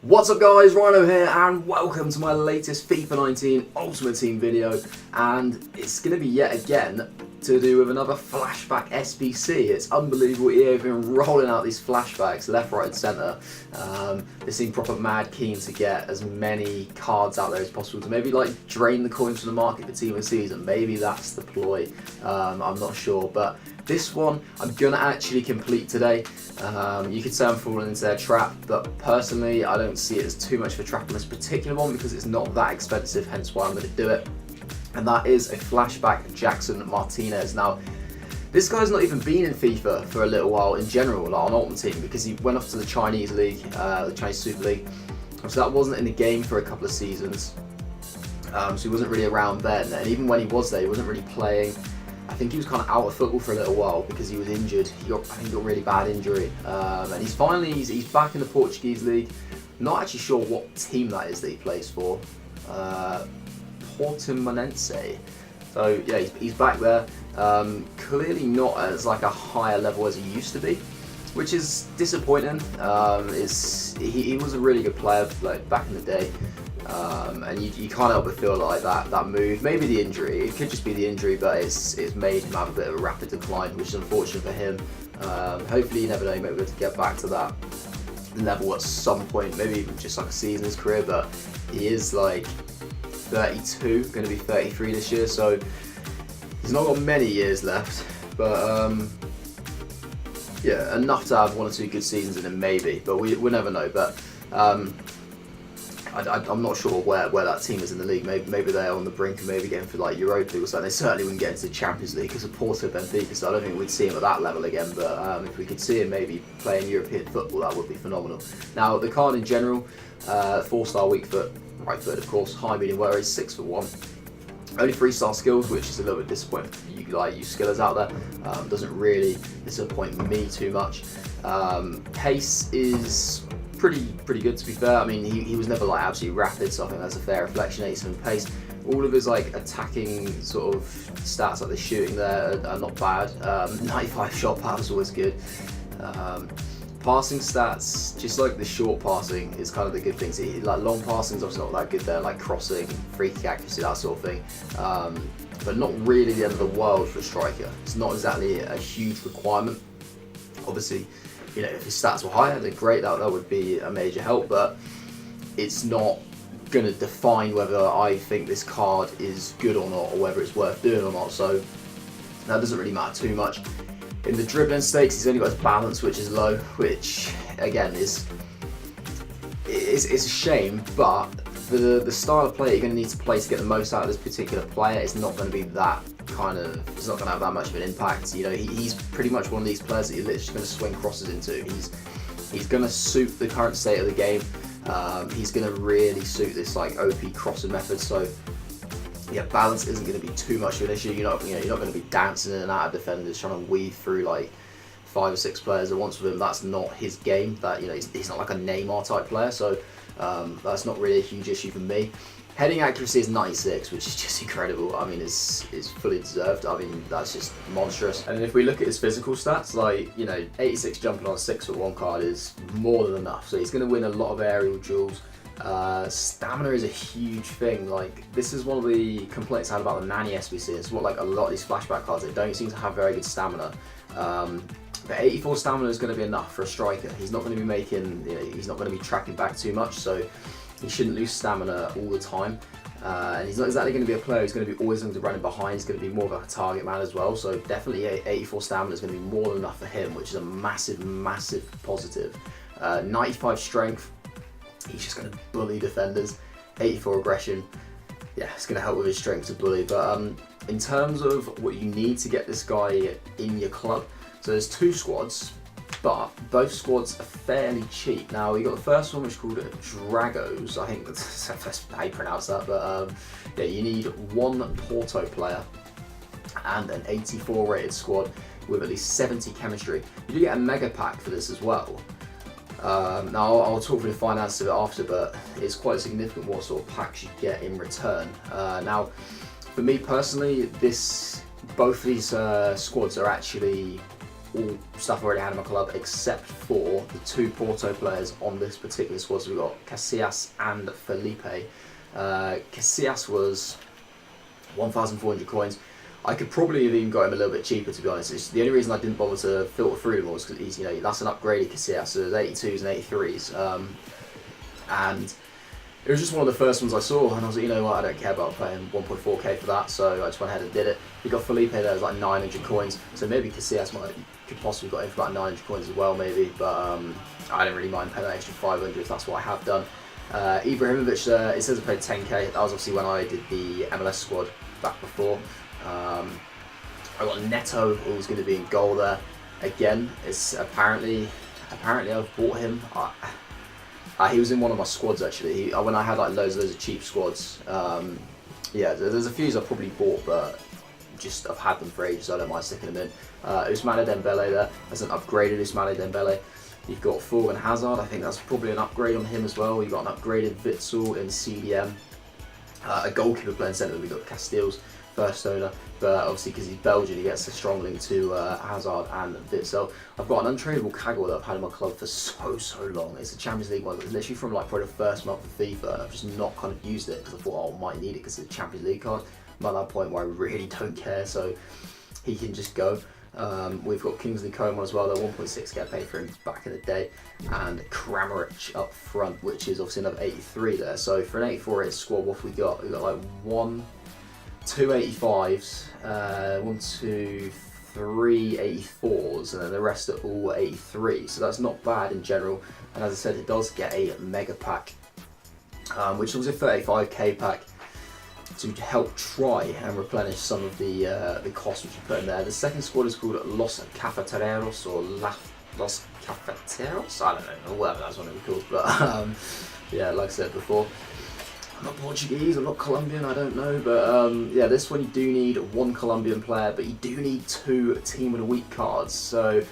What's up guys, Rhino here and welcome to my latest FIFA 19 Ultimate Team video, and it's going to be yet again to do with another Flashback SBC. It's unbelievable, EA have been rolling out these flashbacks left, right and centre. They seem proper mad keen to get as many cards out there as possible to maybe like drain the coins from the market for Team of the Season. Maybe that's the ploy, I'm not sure, but this one I'm going to actually complete today. You could say I'm falling into their trap, but personally I don't see it as too much of a trap on this particular one because it's not that expensive, hence why I'm going to do it. And that is a Flashback Jackson Martinez. Now, this guy's not even been in FIFA for a little while in general, like on Ultimate Team, because he went off to the Chinese League, the Chinese Super League. So that wasn't in the game for a couple of seasons. So he wasn't really around then, and even when he was there, he wasn't really playing. I think he was kind of out of football for a little while because he was injured. I think he got a really bad injury, and he's back in the Portuguese league. Not actually sure what team that is that he plays for. Martinez. So yeah, he's back there. Clearly not as like a higher level as he used to be, which is disappointing. He was a really good player like back in the day. And you can't help but feel like that move, maybe the injury, it could just be the injury, but it's made him have a bit of a rapid decline, which is unfortunate for him. Hopefully, you never know, he may be able to get back to that level at some point, maybe even just like a season in his career, but he is like 32, going to be 33 this year, so he's not got many years left, but yeah, enough to have one or two good seasons in him maybe, but we'll never know. But I'm not sure where that team is in the league. Maybe they're on the brink of maybe getting for like Europa League or something. They certainly wouldn't get into the Champions League because of Porto, Benfica, so I don't think we'd see him at that level again. But if we could see him maybe playing European football, that would be phenomenal. Now the card in general, 4-star weak foot, right foot of course, high medium wear is 6'1". Only 3-star skills, which is a little bit disappointing for you skillers out there. Doesn't really disappoint me too much. Pace is pretty good, to be fair. I mean, he was never like absolutely rapid, so I think that's a fair reflection. 87 pace. All of his like attacking sort of stats, like the shooting there, are not bad. 95 shot power is always good. Passing stats, just like the short passing, is kind of the good things. Like long passing is obviously not that good there, like crossing, free kick accuracy, that sort of thing. But not really the end of the world for a striker. It's not exactly a huge requirement. Obviously, you know, if his stats were higher, then great, that would be a major help, but it's not going to define whether I think this card is good or not, or whether it's worth doing or not, so that doesn't really matter too much. In the dribbling stakes, he's only got his balance, which is low, which again is a shame, but the style of play you're going to need to play to get the most out of this particular player is not going to be that kind of, it's not going to have that much of an impact. You know, he's pretty much one of these players that you're literally going to swing crosses into. He's going to suit the current state of the game. He's going to really suit this like OP crossing method. So yeah, balance isn't going to be too much of an issue. You're not going to be dancing in and out of defenders trying to weave through like 5 or 6 players at once with him. That's not his game. That, you know, he's not like a Neymar type player. So that's not really a huge issue for me. Heading accuracy is 96, which is just incredible. I mean, it's fully deserved. I mean, that's just monstrous. And if we look at his physical stats, like, you know, 86 jumping on a 6'1" card is more than enough. So he's going to win a lot of aerial duels. Stamina is a huge thing. Like, this is one of the complaints I had about the Nani SBC. It's what like a lot of these flashback cards, they don't seem to have very good stamina. But 84 stamina is going to be enough for a striker. He's not going to be making, you know, he's not going to be tracking back too much, so he shouldn't lose stamina all the time. And he's not exactly going to be a player who's going to be always going to run behind. He's going to be more of a target man as well. So definitely 84 stamina is going to be more than enough for him, which is a massive, massive positive. 95 strength, he's just going to bully defenders. 84 aggression, yeah, it's going to help with his strength to bully. But in terms of what you need to get this guy in your club, so there's 2 squads, but both squads are fairly cheap. Now, you got the first one, which is called Dragos. I think that's how you pronounce that, but yeah, you need 1 Porto player and an 84 rated squad with at least 70 chemistry. You do get a mega pack for this as well. Now, I'll talk through the finances of it after, but it's quite significant what sort of packs you get in return. Now, for me personally, both these squads are actually all stuff I already had in my club, except for the 2 Porto players on this particular squad. So we've got Casillas and Felipe. Casillas was 1,400 coins. I could probably have even got him a little bit cheaper, to be honest. It's the only reason I didn't bother to filter through them all is because he's, that's an upgraded Casillas, so there's 82s and 83s. And it was just one of the first ones I saw, and I was like, you know what, I don't care about paying 1.4k for that, so I just went ahead and did it. We got Felipe there, was like 900 coins, so maybe Casillas could possibly got him for about 900 coins as well, maybe, but I didn't really mind paying an extra 500 if that's what I have done. Ibrahimovic, it says I paid 10k, that was obviously when I did the MLS squad back before. I got Neto, who's going to be in goal there. Again, it's apparently I've bought him. He was in one of my squads actually. When I had like loads of cheap squads. Yeah, there's a few I probably bought, but just I've had them for ages, so I don't mind sticking them in. Ousmane Dembele there, as an upgraded Ousmane Dembele. You've got Thorgan Hazard, I think that's probably an upgrade on him as well. You've got an upgraded Witsel in CDM. A goalkeeper playing centre, we've got Castells, first owner, but obviously because he's Belgian he gets a strong link to Hazard and Witsel. I've got an untradeable Kaggle that I've had in my club for so long. It's a Champions League one, it's literally from like probably the first month of FIFA, and I've just not kind of used it because I thought, oh, I might need it because it's a Champions League card. I'm at that point where I really don't care, so he can just go. We've got Kingsley Coman as well, they're 1.6k paid for him back in the day, and Kramaric up front, which is obviously another 83 there. So for an 84 rated squad, what have we got? We've got like 2 85s, 3 84s, and then the rest are all 83. So that's not bad in general. And as I said, it does get a mega pack, which was a 35k pack to help try and replenish some of the costs which you put in there. The second squad is called Los Cafeteros or Los Cafeteros. I don't know, whatever that's what it was called. But yeah, like I said before, I'm not Portuguese, I'm not Colombian, I don't know, but yeah, this one you do need 1 Colombian player, but you do need 2 Team of the Week cards. So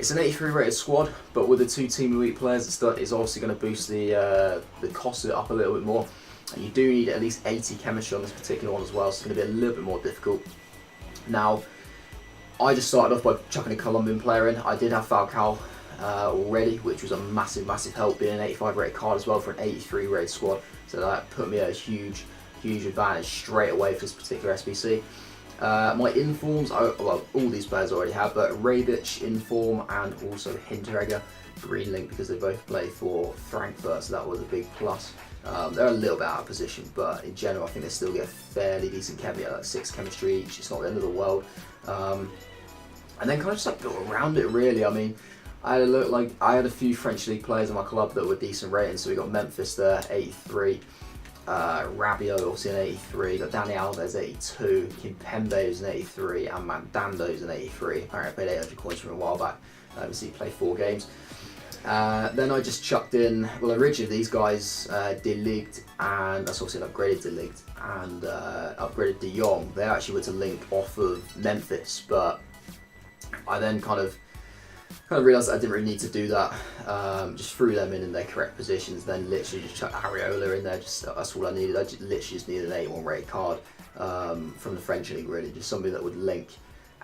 it's an 83 rated squad, but with the 2 Team of the Week players, it's obviously going to boost the cost of it up a little bit more. And you do need at least 80 chemistry on this particular one as well, so it's going to be a little bit more difficult. Now, I just started off by chucking a Colombian player in. I did have Falcao already, which was a massive help, being an 85 rated card as well for an 83 rated squad. So that put me at a huge advantage straight away for this particular SBC. My informs, well, all these players I already have, but Rebic, inform, and also Hinteregger, green link because they both play for Frankfurt, so that was a big plus. They're a little bit out of position, but in general I think they still get fairly decent chemistry, like 6 chemistry each. It's not the end of the world. And then kind of just like built around it really. I mean, I had a few French league players in my club that were decent ratings. So we got Memphis there, 83. Rabiot obviously an 83. Got Dani Alves 82. Kimpembe is an 83, and Mandando is an 83. Apparently I paid 800 coins from a while back. Obviously he played 4 games. Then I just chucked in, well, originally these guys, De Ligt, and that's obviously an upgraded De Ligt, and upgraded De Jong. They actually were to link off of Memphis, but I then kind of realised that I didn't really need to do that. Just threw them in their correct positions, then literally just chucked Areola in there. That's all I needed. I literally just needed an 81 rated card from the French league, really, just somebody that would link,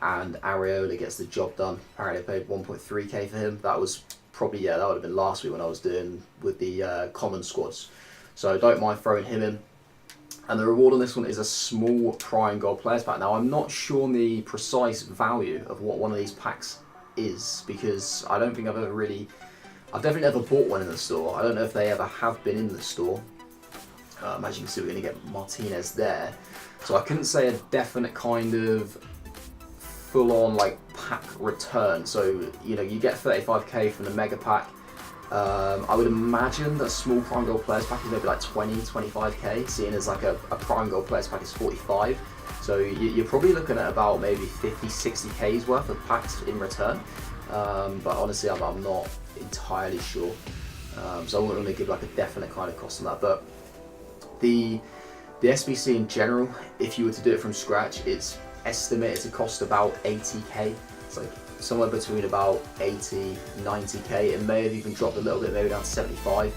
and Areola gets the job done. Apparently I paid 1.3k for him. That was probably, yeah, that would have been last week when I was doing with the common squads. So don't mind throwing him in. And the reward on this one is a small prime gold players pack. Now I'm not sure on the precise value of what one of these packs is, because I don't think I've definitely never bought one in the store. I don't know if they ever have been in the store. As you can see, we're going to get Martinez there. So I couldn't say a definite kind of full-on like pack return. So you know, you get 35k from the mega pack. I would imagine that small prime gold players pack is maybe like 20-25k, seeing as like a prime gold players pack is 45. So you're probably looking at about maybe 50-60k's worth of packs in return. But honestly, I'm not entirely sure. So I wouldn't really give like a definite kind of cost on that. But the SBC in general, if you were to do it from scratch, it's estimated to cost about 80k. It's like somewhere between about 80-90k. It may have even dropped a little bit, maybe down to 75.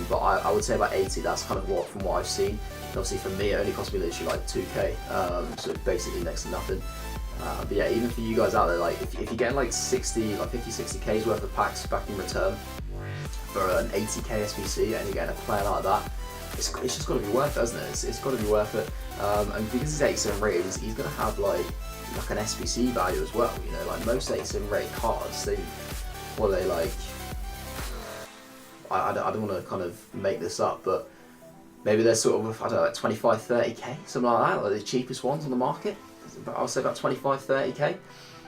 But I would say about 80. That's kind of from what I've seen. And obviously for me, it only cost me literally like 2k. So basically next to nothing. But yeah, even for you guys out there, like if you're getting like 50, 60K's worth of packs back in return for an 80K SBC, and you're getting a player like that, it's just got to be worth it, hasn't it? It's got to be worth it. And because he's 87 rated, he's going to have like an SBC value as well. You know, like most 87 rated cards, what are they like? I don't want to kind of make this up, but maybe they're sort of, I don't know, like 25, 30K, something like that, like the cheapest ones on the market. I'll say about 25, 30K.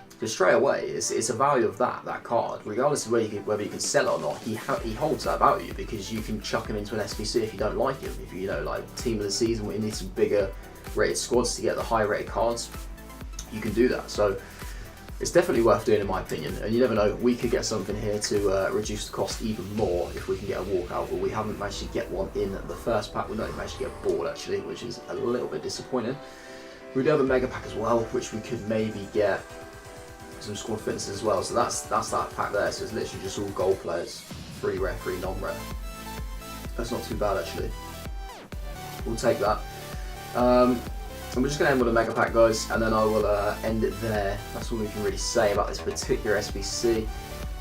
Because straight away, it's a value of that card, regardless of whether you can sell it or not. He holds that value because you can chuck him into an SBC if you don't like him. If you know, like team of the season, where you need some bigger rated squads to get the high rated cards, you can do that. So it's definitely worth doing, in my opinion. And you never know, we could get something here to reduce the cost even more if we can get a walkout. But we haven't managed to get one in the first pack. We've not even managed to get a board actually, which is a little bit disappointing. We do have a mega pack as well, which we could maybe get some squad fitness as well. So that's that pack there. So it's literally just all gold players, 3 rare, 3 non-rare. That's not too bad actually. We'll take that. And we're just going to end with a mega pack, guys, and then I will end it there. That's all we can really say about this particular SBC.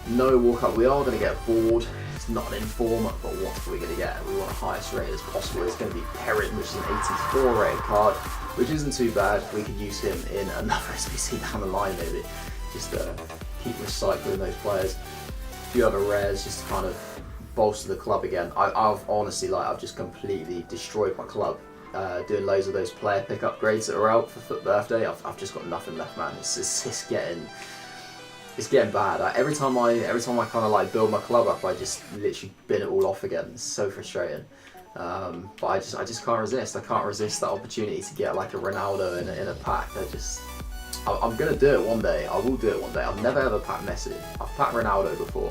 No walkout. We are going to get a board. It's not an inform, but what are we going to get? We want the highest rated as possible. It's going to be Perrin, which is an 84 rated card, which isn't too bad. We could use him in another SBC down the line, maybe. Just keep recycling those players. A few other rares, just to kind of bolster the club again. I've honestly, I've just completely destroyed my club. Doing loads of those player pick upgrades that are out for Foot Birthday. I've just got nothing left, man. It's getting bad. Every time I kind of build my club up, I just literally bin it all off again. It's so frustrating. But I just can't resist. I can't resist that opportunity to get like a Ronaldo in a pack. I'm gonna do it one day. I will do it one day. I've never ever packed Messi. I've packed Ronaldo before,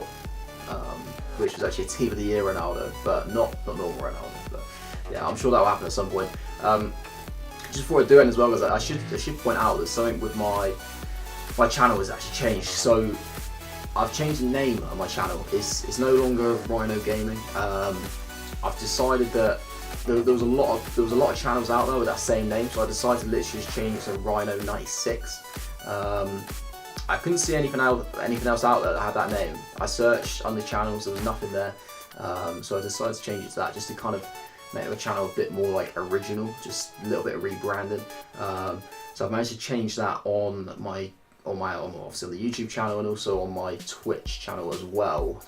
which was actually a Team of the Year Ronaldo, but not normal Ronaldo. But yeah, I'm sure that will happen at some point. Just before I do end as well, I should point out that something with my channel has actually changed. So I've changed the name of my channel. It's no longer Rhino Gaming. I've decided that there was a lot of channels out there with that same name, so I decided to literally just change it to Rhino 96. I couldn't see anything else out there that had that name. I searched on the channels, there was nothing there, so I decided to change it to that, just to kind of make the channel a bit more original, just a little bit of rebranding. So I've managed to change that on obviously on the YouTube channel and also on my Twitch channel as well,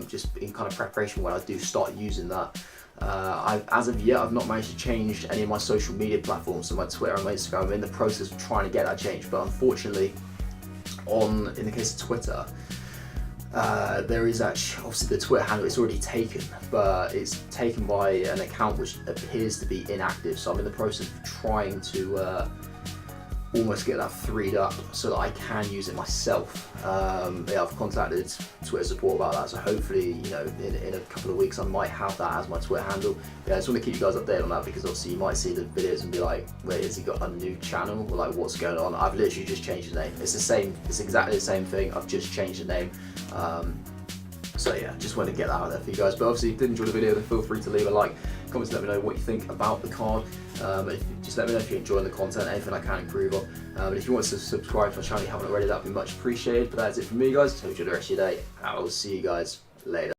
just in kind of preparation when I do start using that. As of yet, I've not managed to change any of my social media platforms, so my Twitter and my Instagram. I'm in the process of trying to get that changed, but unfortunately, in the case of Twitter, there is actually, obviously the Twitter handle is already taken, but it's taken by an account which appears to be inactive, so I'm in the process of trying to almost get that freed up so that I can use it myself. Yeah, I've contacted Twitter support about that, so hopefully, in a couple of weeks I might have that as my Twitter handle. Yeah, I just want to keep you guys updated on that, because obviously you might see the videos and be like, wait, has he got a new channel? Or what's going on? I've literally just changed the name. It's exactly the same thing, I've just changed the name. So yeah, just wanted to get that out there for you guys. But obviously, if you did enjoy the video, then feel free to leave a like, comment to let me know what you think about the card. Just let me know if you're enjoying the content, anything I can improve on. But if you want to subscribe to my channel, if you haven't already, that'd be much appreciated. But that's it from me, guys. So enjoy the rest of your day. I will see you guys later.